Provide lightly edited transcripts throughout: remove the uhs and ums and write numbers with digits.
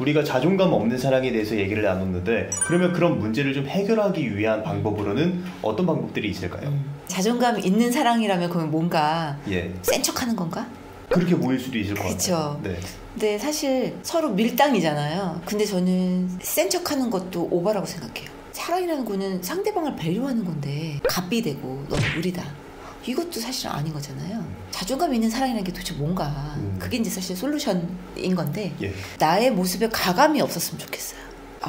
우리가 자존감 없는 사랑에 대해서 얘기를 나눴는데 그러면 그런 문제를 좀 해결하기 위한 방법으로는 어떤 방법들이 있을까요? 자존감 있는 사랑이라면 그러면 뭔가 예. 센 척하는 건가? 그렇게 보일 수도 있을 것 그쵸. 같아요. 네. 근데 사실 서로 밀당이잖아요. 근데 저는 센 척하는 것도 오바라고 생각해요. 사랑이라는 거는 상대방을 배려하는 건데 갑이 되고 너무 무리다. 이것도 사실 아닌 거잖아요. 자존감 있는 사랑이라는 게 도대체 뭔가. 그게 이제 사실 솔루션인 건데 예. 나의 모습에 가감이 없었으면 좋겠어요.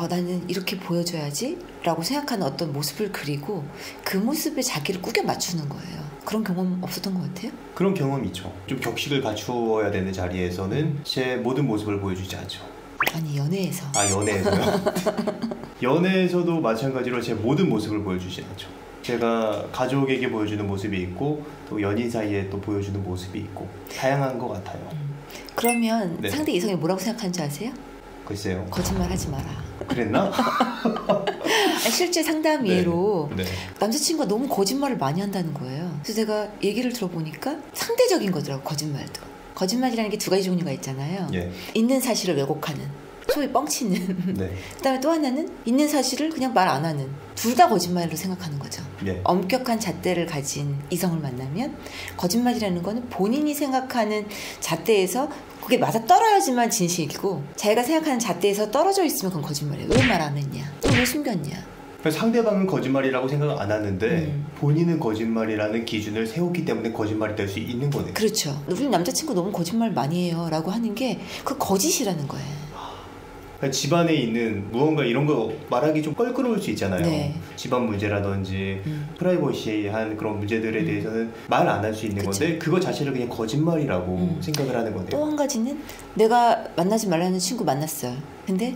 나는 이렇게 보여줘야지 라고 생각하는 어떤 모습을 그리고 그 모습에 자기를 꾸겨 맞추는 거예요. 그런 경험 없었던 것 같아요? 그런 경험이 있죠. 좀 격식을 갖추어야 되는 자리에서는 제 모든 모습을 보여주지 않죠. 아니 연애에서. 연애에서요? 연애에서도 마찬가지로 제 모든 모습을 보여주지 않죠. 제가 가족에게 보여주는 모습이 있고 또 연인 사이에 또 보여주는 모습이 있고 다양한 것 같아요. 그러면 네. 상대 이성이 뭐라고 생각하는지 아세요? 글쎄요. 거짓말하지 마라. 그랬나? 실제 상담 예로 네. 남자친구가 너무 거짓말을 많이 한다는 거예요. 그래서 제가 얘기를 들어보니까 상대적인 거더라고. 거짓말도. 거짓말이라는 게 두 가지 종류가 있잖아요. 예. 있는 사실을 왜곡하는, 소위 뻥치는. 네. 그다음에 또 하나는 있는 사실을 그냥 말 안 하는. 둘 다 거짓말로 생각하는 거죠. 예. 엄격한 잣대를 가진 이성을 만나면 거짓말이라는 거는 본인이 생각하는 잣대에서 그게 맞아 떨어야지만 진실이고 자기가 생각하는 잣대에서 떨어져 있으면 그건 거짓말이에요. 왜 말 안 했냐? 왜 숨겼냐? 상대방은 거짓말이라고 생각 안 하는데 본인은 거짓말이라는 기준을 세웠기 때문에 거짓말이 될 수 있는 거네요. 그렇죠. 우리 남자친구 너무 거짓말 많이 해요 라고 하는 게 그 거짓이라는 거예요. 집안에 있는 무언가 이런 거 말하기 좀 껄끄러울 수 있잖아요. 네. 집안 문제라든지 프라이버시한 그런 문제들에 대해서는 말 안 할 수 있는 그쵸. 건데 그거 자체를 그냥 거짓말이라고 생각을 하는 거네요. 또 한 가지는 내가 만나지 말라는 친구 만났어요. 근데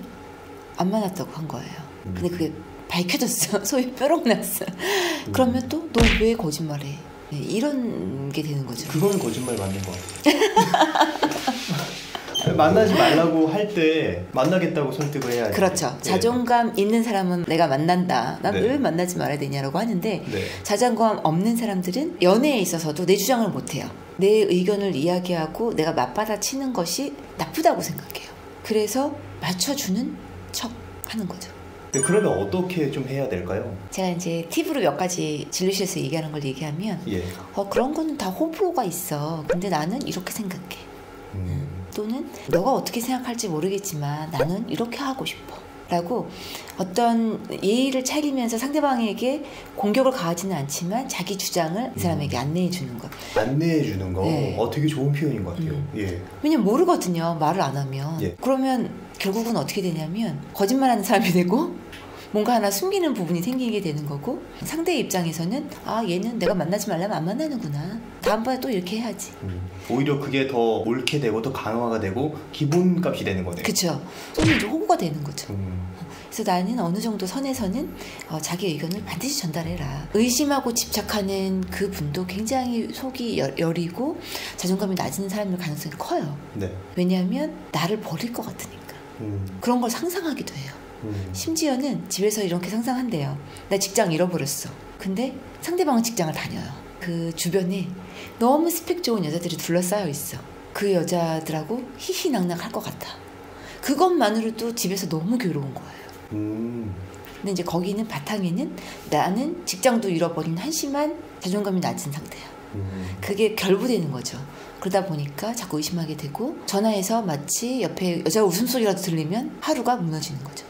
안 만났다고 한 거예요. 근데 그게 밝혀졌어. 소위 뾰록 났어. 그러면 또 너 왜 거짓말해? 네, 이런 게 되는 거죠. 그건 거짓말 맞는 거 같아요. 만나지 말라고 할 때 만나겠다고 설득을 해야지. 그렇죠. 네. 자존감 있는 사람은 내가 만난다. 난 네. 왜 만나지 말아야 되냐라고 하는데 네. 자존감 없는 사람들은 연애에 있어서도 내 주장을 못해요. 내 의견을 이야기하고 내가 맞받아치는 것이 나쁘다고 생각해요. 그래서 맞춰주는 척 하는 거죠. 그러면 어떻게 좀 해야 될까요? 제가 이제 팁으로 몇 가지 진료실에서 얘기하는 걸 얘기하면 예. 그런 거는 다 호불호가 있어. 근데 나는 이렇게 생각해. 또는 너가 어떻게 생각할지 모르겠지만 나는 이렇게 하고 싶어 라고 어떤 예의를 차리면서 상대방에게 공격을 가하지는 않지만 자기 주장을 이 사람에게 안내해 주는 것. 안내해 주는 거 네. 되게 좋은 표현인 것 같아요. 예. 왜냐면 모르거든요. 말을 안 하면. 예. 그러면 결국은 어떻게 되냐면 거짓말하는 사람이 되고 뭔가 하나 숨기는 부분이 생기게 되는 거고 상대의 입장에서는 얘는 내가 만나지 말라면 안 만나는구나. 다음번에 또 이렇게 해야지. 오히려 그게 더 옳게 되고 더 강화가 되고 기본값이 되는 거네요. 그렇죠. 또는 이제 호구가 되는 거죠. 그래서 나는 어느 정도 선에서는 자기 의견을 반드시 전달해라. 의심하고 집착하는 그 분도 굉장히 속이 여리고 자존감이 낮은 사람일 가능성이 커요. 네. 왜냐하면 나를 버릴 것 같으니까. 그런 걸 상상하기도 해요. 심지어는 집에서 이렇게 상상한대요. 나 직장 잃어버렸어. 근데 상대방은 직장을 다녀요. 그 주변에 너무 스펙 좋은 여자들이 둘러싸여 있어. 그 여자들하고 희희낙낙 할 것 같아. 그것만으로도 집에서 너무 괴로운 거예요. 근데 이제 거기는 바탕에는 나는 직장도 잃어버린 한심한 자존감이 낮은 상태야. 그게 결부되는 거죠. 그러다 보니까 자꾸 의심하게 되고 전화해서 마치 옆에 여자 웃음소리라도 들리면 하루가 무너지는 거죠.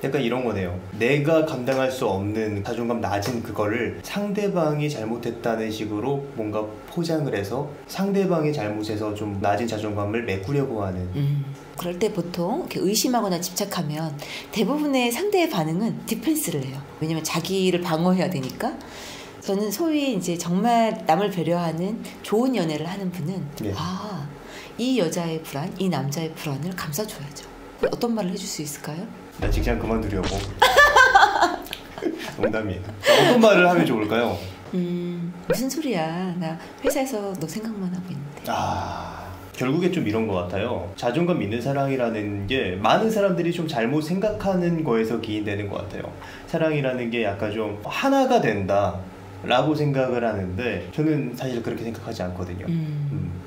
약간 이런 거네요. 내가 감당할 수 없는 자존감 낮은 그거를 상대방이 잘못했다는 식으로 뭔가 포장을 해서 상대방의 잘못에서 좀 낮은 자존감을 메꾸려고 하는. 그럴 때 보통 이렇게 의심하거나 집착하면 대부분의 상대의 반응은 디펜스를 해요. 왜냐면 자기를 방어해야 되니까. 저는 소위 이제 정말 남을 배려하는 좋은 연애를 하는 분은 네. 이 여자의 불안, 이 남자의 불안을 감싸줘야죠. 어떤 말을 해줄 수 있을까요? 나 직장 그만두려고. 농담이에요. 어떤 말을 하면 좋을까요? 무슨 소리야. 나 회사에서 너 생각만 하고 있는데. 결국에 좀 이런 것 같아요. 자존감 있는 사랑이라는 게 많은 사람들이 좀 잘못 생각하는 거에서 기인되는 것 같아요. 사랑이라는 게 약간 좀 하나가 된다. 라고 생각을 하는데 저는 사실 그렇게 생각하지 않거든요.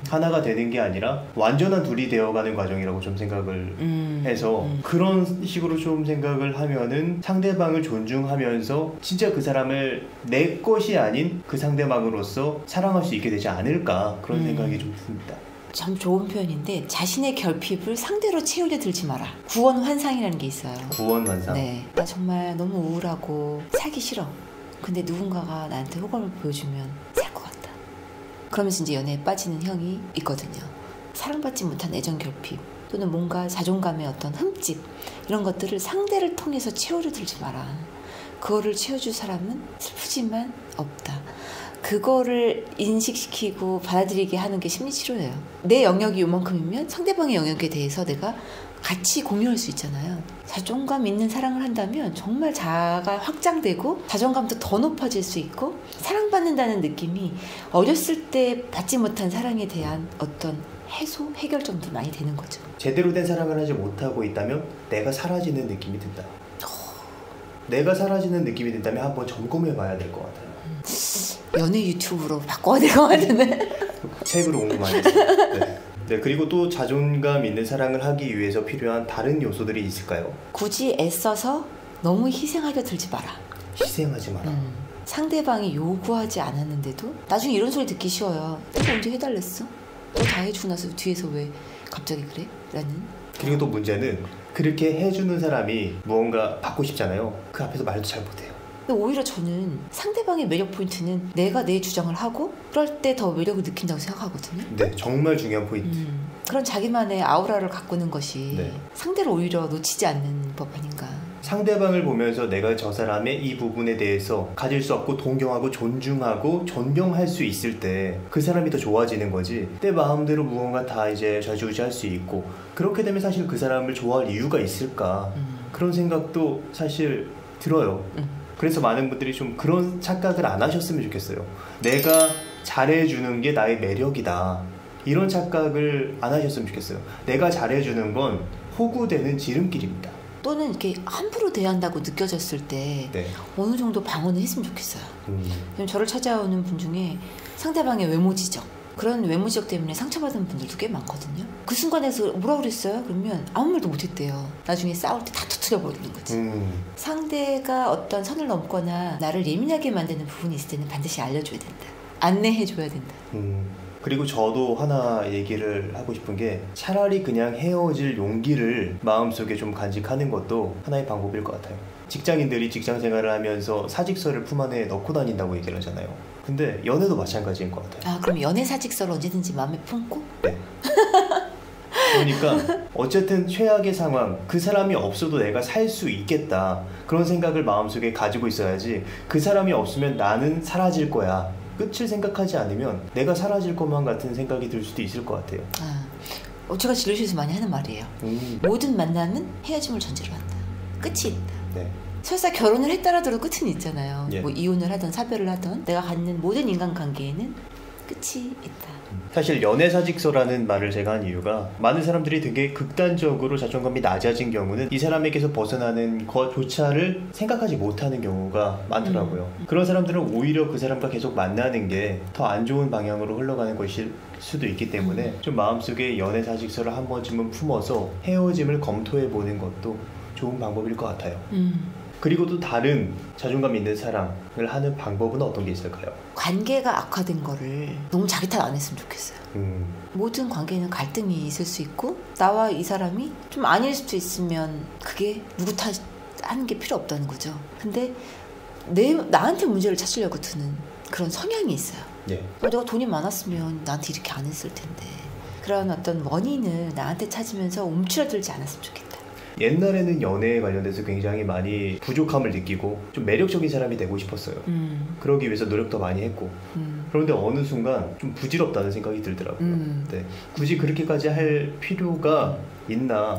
하나가 되는 게 아니라 완전한 둘이 되어가는 과정이라고 좀 생각을 해서 그런 식으로 좀 생각을 하면은 상대방을 존중하면서 진짜 그 사람을 내 것이 아닌 그 상대방으로서 사랑할 수 있게 되지 않을까 그런 생각이 좀 듭니다. 참 좋은 표현인데 자신의 결핍을 상대로 채우려 들지 마라. 구원 환상이라는 게 있어요. 구원 환상. 네, 나 정말 너무 우울하고 살기 싫어. 근데 누군가가 나한테 호감을 보여주면 살 것 같다. 그러면서 이제 연애에 빠지는 형이 있거든요. 사랑받지 못한 애정 결핍 또는 뭔가 자존감의 어떤 흠집 이런 것들을 상대를 통해서 채우려 들지 마라. 그거를 채워줄 사람은 슬프지만 없다. 그거를 인식시키고 받아들이게 하는 게 심리치료예요. 내 영역이 요만큼이면 상대방의 영역에 대해서 내가 같이 공유할 수 있잖아요. 자존감 있는 사랑을 한다면 정말 자아가 확장되고 자존감도 더 높아질 수 있고 사랑받는다는 느낌이 어렸을 때 받지 못한 사랑에 대한 어떤 해소, 해결점도 많이 되는 거죠. 제대로 된 사랑을 하지 못하고 있다면 내가 사라지는 느낌이 든다. 내가 사라지는 느낌이 든다면 한번 점검해 봐야 될 것 같아요. 연애 유튜브로 바꿔야 될 것 같은데. 책으로 공부 많이 했어요. 네. 네, 그리고 또 자존감 있는 사랑을 하기 위해서 필요한 다른 요소들이 있을까요? 굳이 애써서 너무 희생하려 들지 마라. 희생하지 마라. 상대방이 요구하지 않았는데도 나중에 이런 소리 듣기 쉬워요. 내가 언제 해달랬어? 너 다 해주고 나서 뒤에서 왜 갑자기 그래? 라는. 그리고 또 문제는 그렇게 해주는 사람이 무언가 받고 싶잖아요. 그 앞에서 말도 잘 못해요. 근데 오히려 저는 상대방의 매력 포인트는 내가 내 주장을 하고 그럴 때 더 매력을 느낀다고 생각하거든요. 네, 정말 중요한 포인트. 그런 자기만의 아우라를 가꾸는 것이 네. 상대를 오히려 놓치지 않는 법 아닌가. 상대방을 보면서 내가 저 사람의 이 부분에 대해서 가질 수 없고 동경하고 존중하고 존경할 수 있을 때 그 사람이 더 좋아지는 거지. 내 마음대로 무언가 다 이제 좌지우지할 수 있고 그렇게 되면 사실 그 사람을 좋아할 이유가 있을까 그런 생각도 사실 들어요. 그래서 많은 분들이 좀 그런 착각을 안 하셨으면 좋겠어요. 내가 잘해주는 게 나의 매력이다. 이런 착각을 안 하셨으면 좋겠어요. 내가 잘해주는 건 호구되는 지름길입니다. 또는 이렇게 함부로 대한다고 느껴졌을 때 네. 어느 정도 방어는 했으면 좋겠어요. 저를 찾아오는 분 중에 상대방의 외모 지적 그런 외모 지적 때문에 상처받은 분들도 꽤 많거든요. 그 순간에서 뭐라 그랬어요? 그러면 아무 말도 못했대요. 나중에 싸울 때 다 터트려버리는 거지. 상대가 어떤 선을 넘거나 나를 예민하게 만드는 부분이 있을 때는 반드시 알려줘야 된다. 안내해줘야 된다. 그리고 저도 하나 얘기를 하고 싶은 게 차라리 그냥 헤어질 용기를 마음속에 좀 간직하는 것도 하나의 방법일 것 같아요. 직장인들이 직장 생활을 하면서 사직서를 품 안에 넣고 다닌다고 얘기를 하잖아요. 근데 연애도 마찬가지인 것 같아요. 아, 그럼 연애 사직서를 언제든지 마음에 품고? 네. 그러니까 어쨌든 최악의 상황, 그 사람이 없어도 내가 살 수 있겠다 그런 생각을 마음속에 가지고 있어야지 그 사람이 없으면 나는 사라질 거야 끝을 생각하지 않으면 내가 사라질 것만 같은 생각이 들 수도 있을 것 같아요. 제가 진료실에서 많이 하는 말이에요. 모든 만남은 헤어짐을 전제로 한다. 끝이 있다. 네. 설사 결혼을 했더라도 끝은 있잖아요. 예. 뭐 이혼을 하든 사별을 하든 내가 갖는 모든 인간관계에는 끝이 있다. 사실 연애사직서라는 말을 제가 한 이유가 많은 사람들이 되게 극단적으로 자존감이 낮아진 경우는 이 사람에게서 벗어나는 것조차를 생각하지 못하는 경우가 많더라고요. 그런 사람들은 오히려 그 사람과 계속 만나는 게 더 안 좋은 방향으로 흘러가는 것일 수도 있기 때문에 좀 마음속에 연애사직서를 한 번쯤은 품어서 헤어짐을 검토해보는 것도 좋은 방법일 것 같아요. 그리고 또 다른 자존감 있는 사랑을 하는 방법은 어떤 게 있을까요? 관계가 악화된 거를 너무 자기 탓 안 했으면 좋겠어요. 모든 관계는 갈등이 있을 수 있고 나와 이 사람이 좀 아닐 수도 있으면 그게 누구 탓 하는 게 필요 없다는 거죠. 근데 나한테 문제를 찾으려고 드는 그런 성향이 있어요. 네. 내가 돈이 많았으면 나한테 이렇게 안 했을 텐데 그런 어떤 원인을 나한테 찾으면서 움츠러들지 않았으면 좋겠다. 옛날에는 연애에 관련돼서 굉장히 많이 부족함을 느끼고 좀 매력적인 사람이 되고 싶었어요. 그러기 위해서 노력도 많이 했고 그런데 어느 순간 좀 부질없다는 생각이 들더라고요. 네. 굳이 그렇게까지 할 필요가 있나.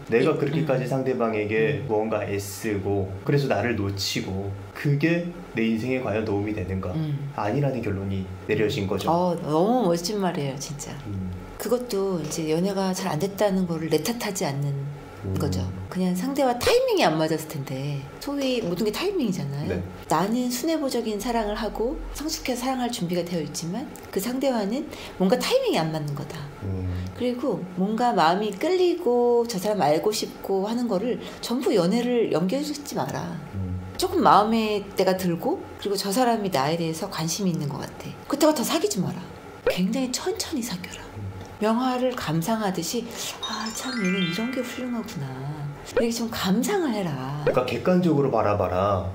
내가 그렇게까지 상대방에게 무언가 애쓰고 그래서 나를 놓치고 그게 내 인생에 과연 도움이 되는가. 아니라는 결론이 내려진 거죠. 너무 멋진 말이에요 진짜. 그것도 이제 연애가 잘 안 됐다는 거를 내 탓하지 않는 거죠. 그냥 상대와 타이밍이 안 맞았을 텐데 소위 모든 게 타이밍이잖아요. 네. 나는 순애보적인 사랑을 하고 성숙해서 사랑할 준비가 되어 있지만 그 상대와는 뭔가 타이밍이 안 맞는 거다. 그리고 뭔가 마음이 끌리고 저 사람 알고 싶고 하는 거를 전부 연애를 연결짓지 마라. 조금 마음에 때가 들고 그리고 저 사람이 나에 대해서 관심이 있는 것 같아. 그때가 더 사귀지 마라. 굉장히 천천히 사귀어라. 명화를 감상하듯이 참 얘는 이런 게 훌륭하구나. 이렇게 좀 감상을 해라. 그러니까 객관적으로 바라봐라.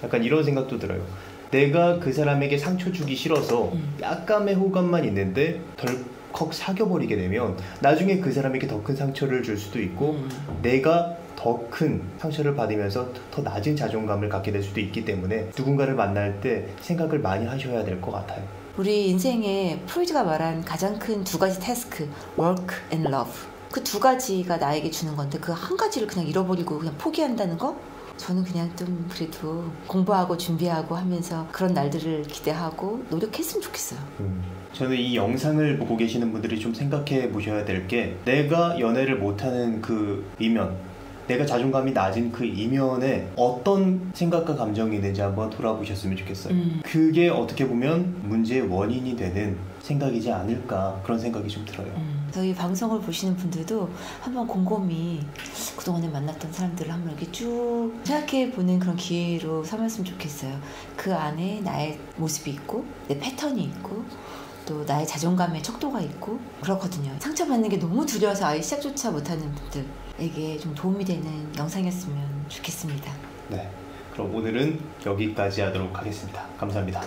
약간 이런 생각도 들어요. 내가 그 사람에게 상처 주기 싫어서 약간의 호감만 있는데 덜컥 사귀어버리게 되면 나중에 그 사람에게 더 큰 상처를 줄 수도 있고 내가 더 큰 상처를 받으면서 더 낮은 자존감을 갖게 될 수도 있기 때문에 누군가를 만날 때 생각을 많이 하셔야 될 것 같아요. 우리 인생에 프로이트가 말한 가장 큰 두 가지 태스크, work and love. 그 두 가지가 나에게 주는 건데 그 한 가지를 그냥 잃어버리고 그냥 포기한다는 거? 저는 그냥 좀 그래도 공부하고 준비하고 하면서 그런 날들을 기대하고 노력했으면 좋겠어요. 저는 이 영상을 보고 계시는 분들이 좀 생각해 보셔야 될 게 내가 연애를 못하는 그 이면 내가 자존감이 낮은 그 이면에 어떤 생각과 감정이 있는지 한번 돌아보셨으면 좋겠어요. 그게 어떻게 보면 문제의 원인이 되는 생각이지 않을까 그런 생각이 좀 들어요. 저희 방송을 보시는 분들도 한번 곰곰이 그동안에 만났던 사람들을 한번 이렇게 쭉 생각해 보는 그런 기회로 삼았으면 좋겠어요. 그 안에 나의 모습이 있고 내 패턴이 있고 또 나의 자존감의 척도가 있고 그렇거든요. 상처받는 게 너무 두려워서 아예 시작조차 못하는 분들에게 좀 도움이 되는 영상이었으면 좋겠습니다. 네, 그럼 오늘은 여기까지 하도록 하겠습니다. 감사합니다.